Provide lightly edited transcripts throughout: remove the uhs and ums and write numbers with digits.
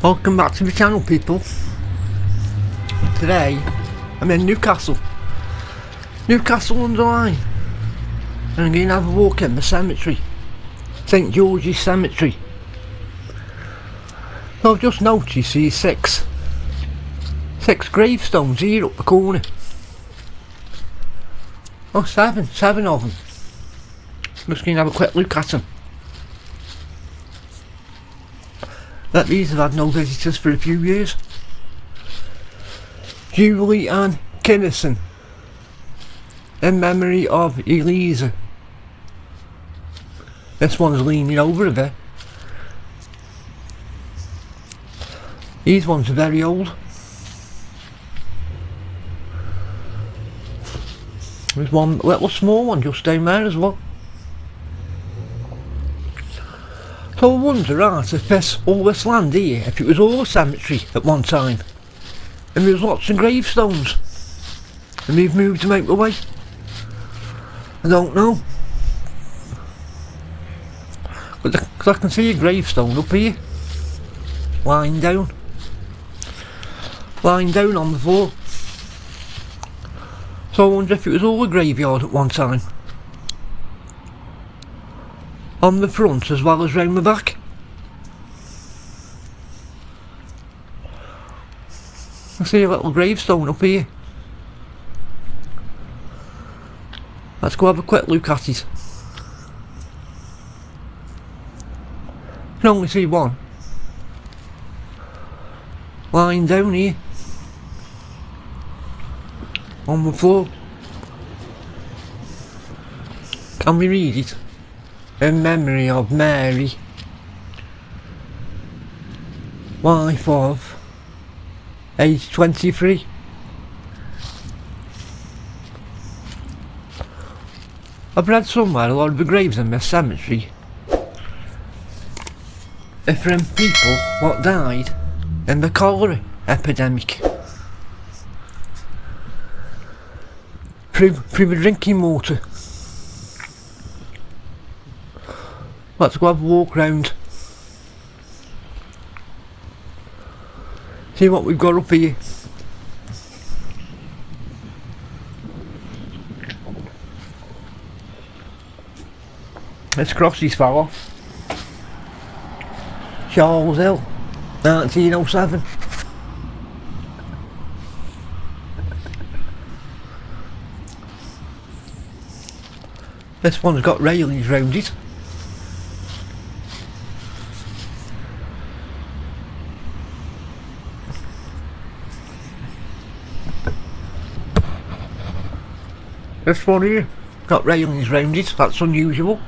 Welcome back to the channel, people. Today I'm in Newcastle-under-Lyme, and I'm going to have a walk in the cemetery, St George's Cemetery. So I've just noticed these six gravestones here up the corner. Oh, seven of them. Just going to have a quick look at them. That these have had no visitors for a few years. Julie Ann Kinnison, in memory of Elisa. This one's leaning over a bit. These ones are very old. There's one little small one just down there as well. So I wonder if all this land here, if it was all a cemetery at one time, and there was lots of gravestones, and they've moved them out the way. I don't know. Because I can see a gravestone up here, lying down on the floor. So I wonder if it was all a graveyard at one time. On the front as well as round the back. I see a little gravestone up here. Let's go have a quick look at it. I can only see one. Lying down here. On the floor. Can we read it? In memory of Mary, wife of, age 23. I've read somewhere a lot of the graves in this cemetery are from people what died in the cholera epidemic through the drinking water. Let's go have a walk round. See what we've got up here. This crosses fell off. Charles Hill, 1907. This one's got railings round it. This one here, got railings round it, that's unusual,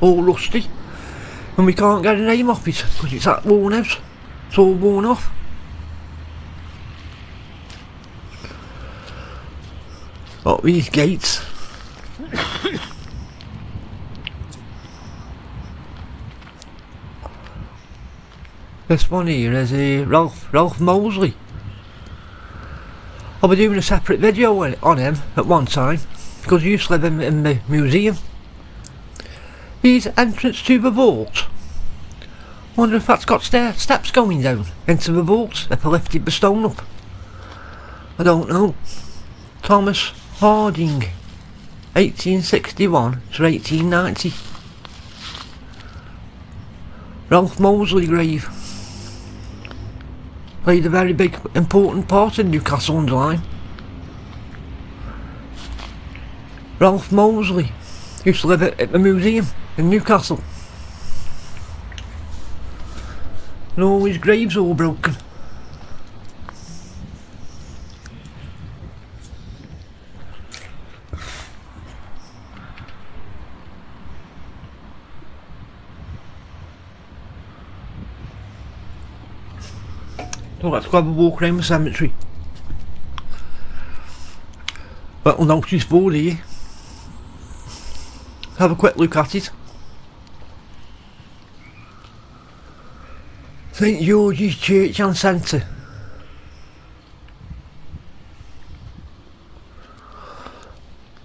all rusty, and we can't get a name off it because it's that worn out, it's all worn off. Got these gates. This one here is Ralph Mosley. I'll be doing a separate video on him at one time, because he used to live in the museum. Here's entrance to the vault. Wonder if that's got steps going down into the vault if I lifted the stone up. I don't know. Thomas Harding, 1861 to 1890. Ralph Mosley grave. Played a very big important part in Newcastle-under-Lyme. Ralph Mosley used to live at the museum in Newcastle. And all his graves all broken. So let's go have a walk around the cemetery. Little notice board here. Have a quick look at it. St George's Churchyard Centre.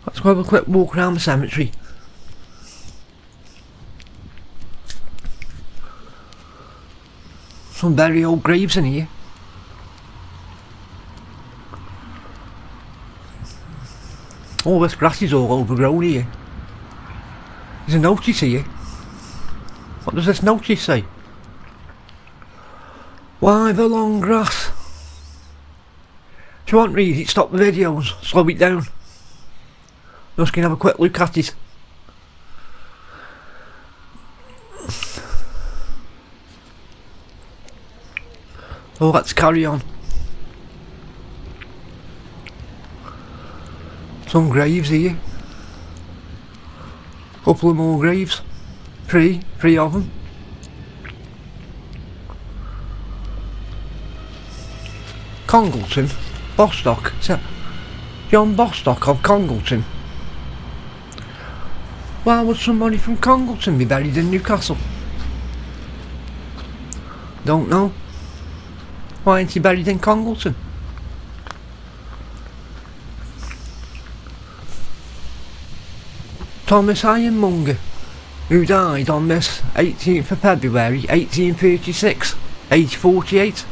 Let's go have a quick walk around the cemetery. some very old graves in here. All this grass is all overgrown here. There's a notice here. What does this notice say? Why the long grass? If you want to read it, stop the video and slow it down. Just can have a quick look at it. Oh, let's carry on. Some graves here. Couple of more graves. Three of them. Congleton, Bostock. John Bostock of Congleton. Why would somebody from Congleton be buried in Newcastle? Don't know. Why ain't he buried in Congleton? Thomas Ironmonger, who died on this 18th of February 1836, age 48.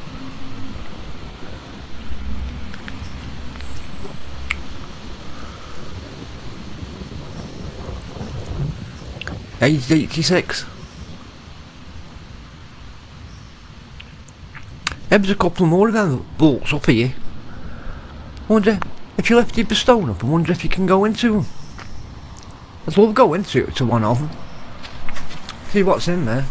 Aged 86. There's a couple more of them bolts up here. I wonder if you lifted the stone up, I wonder if you can go into them. I'd love to go into one of them. See what's in there.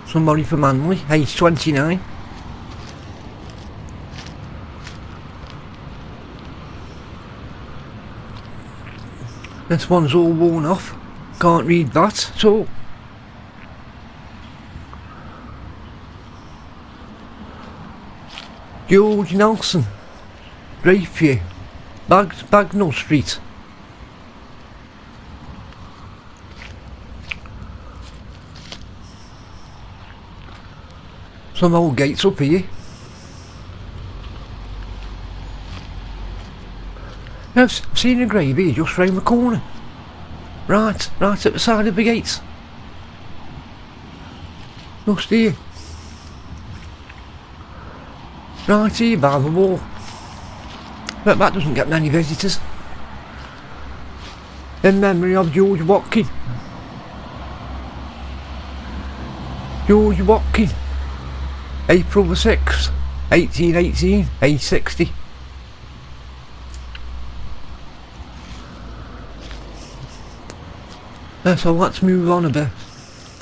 Somebody from Manley, age 29. This one's all worn off. Can't read that at all. George Nelson, Drapier, Bagnall Street. Some old gates up here. I've seen a grave here just round the corner. Right at the side of the gates. Just here. Right here by the wall. But that doesn't get many visitors. In memory of George Watkin. George Watkin. April the 6th, 1818, age 60. So let's move on a bit.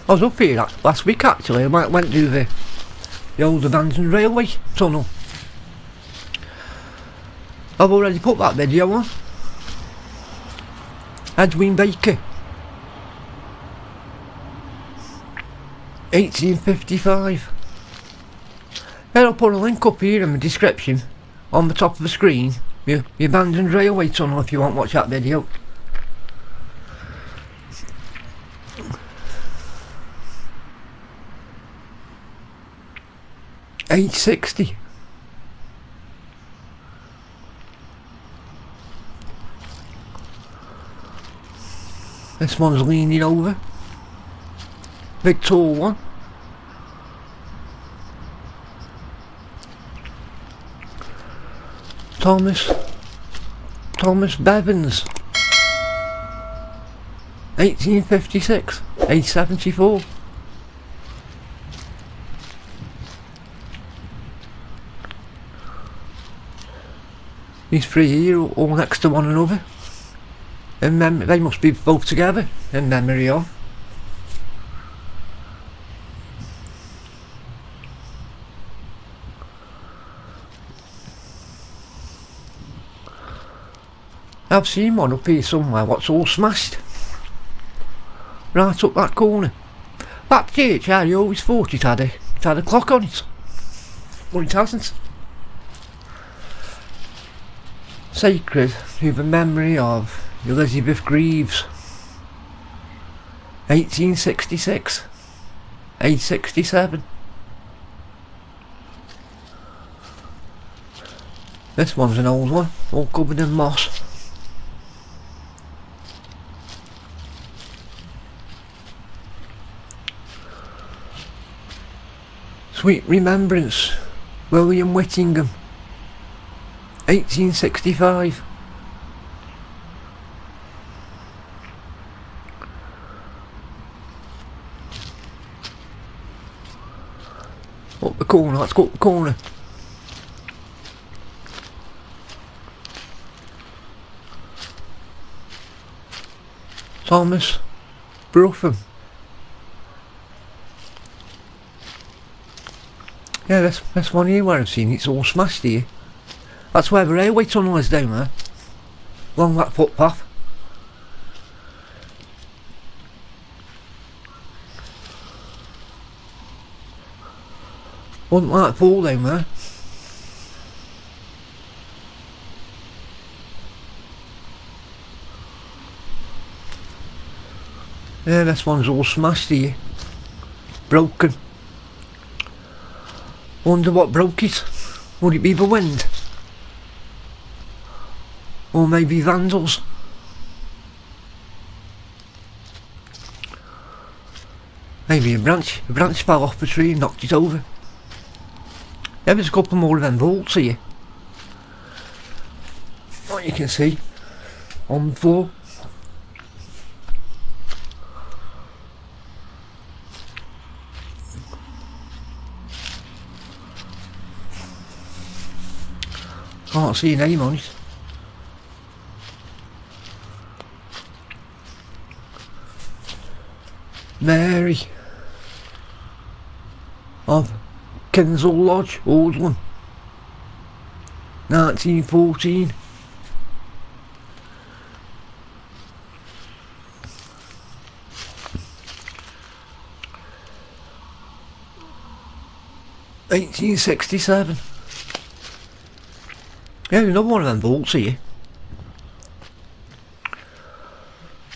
I was up here last week actually. I went to the old abandoned railway tunnel. I've already put that video on. Edwin Baker, 1855. Then I'll put a link up here in the description on the top of the screen. The abandoned railway tunnel if you want to watch that video. Age 60. This one's leaning over. Big tall one. Thomas Bevins, 1856, age 74. These three here are all next to one another. They must be both together in memory of. I've seen one up here somewhere what's all smashed. Right up that corner. That church I always thought it had a clock on it. But it hasn't. Sacred to the memory of Elizabeth Greaves, 1866, age 67. This one's an old one, all covered in moss. Sweet Remembrance, William Whittingham, 1865. Up the corner, let's go up the corner. Thomas Bruffam. Yeah, that's one here where I've seen it's all smashed here. That's where the railway tunnel is down there. Along that footpath. Wouldn't like to fall down there. Yeah, this one's all smashed here. Broken. Wonder what broke it. Would it be the wind? Or maybe vandals? Maybe a branch fell off the tree and knocked it over. Yeah, there's a couple more of them vaults here. What you can see on the floor. Can't see a name on it. Mary of Kensal Lodge, Oldland, 1914. $1867. Yeah, another one of them vaults here.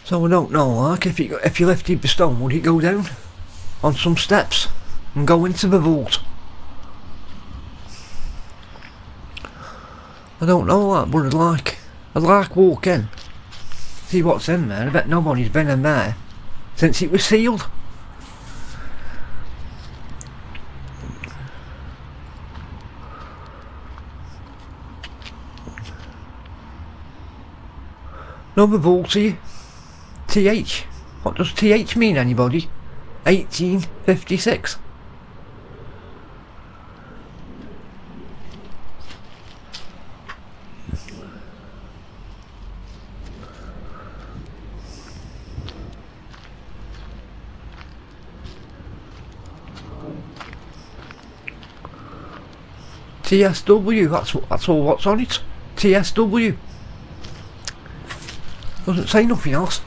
So I don't know, like, if you lifted the stone, would it go down on some steps and go into the vault? I don't know that, but I'd like walk in, see what's in there. I bet nobody's been in there since it was sealed. Another vault here. TH. What does TH mean, anybody? 1856. TSW, that's all what's on it. TSW. Doesn't say nothing else.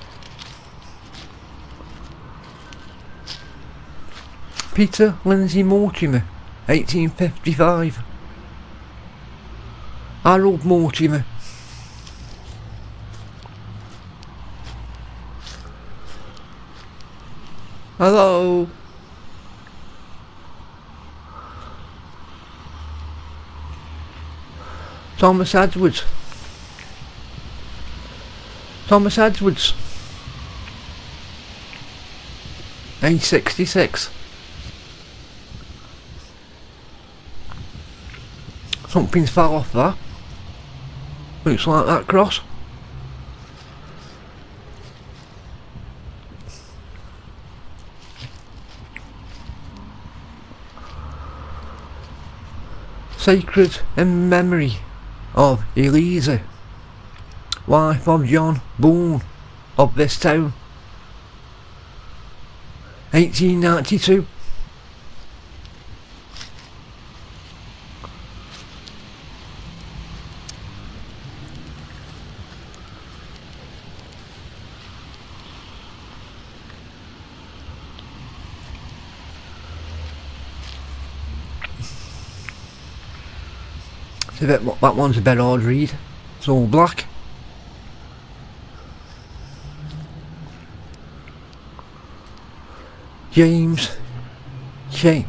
Peter Lindsay Mortimer, 1855. Harold Mortimer. Hello. Thomas Edwards. Thomas Edwards, age 66. Something's fell off there. Looks like that cross. Sacred in memory of Eliza, wife of John Bourne of this town, 1892. So that one's a bit hard read. It's all black. James Cheney,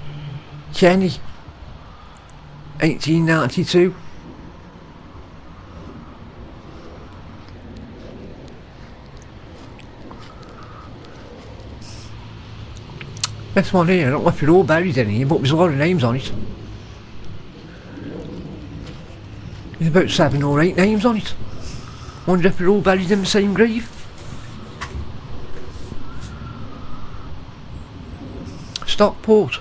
1892. This one here, I don't know if they're all buried in here, but there's a lot of names on it. There's about 7 or 8 names on it. Wonder if they're all buried in the same grave. Stockport.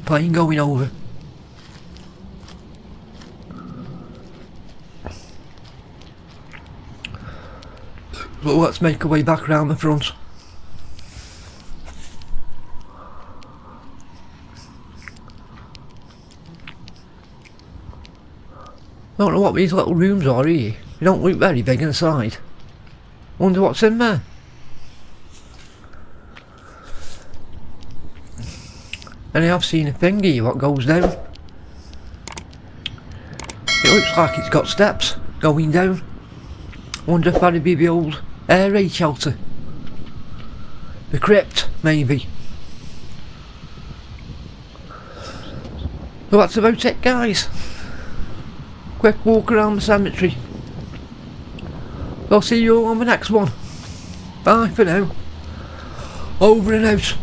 Plane going over. But let's make our way back round the front. I don't know what these little rooms are here. They don't look very big inside. Wonder what's in there. And I have seen a thing here what goes down. It looks like it's got steps going down. Wonder if that'd be the old air raid shelter. The crypt, maybe. So that's about it, guys. Quick walk around the cemetery. I'll see you all on the next one. Bye for now. Over and out.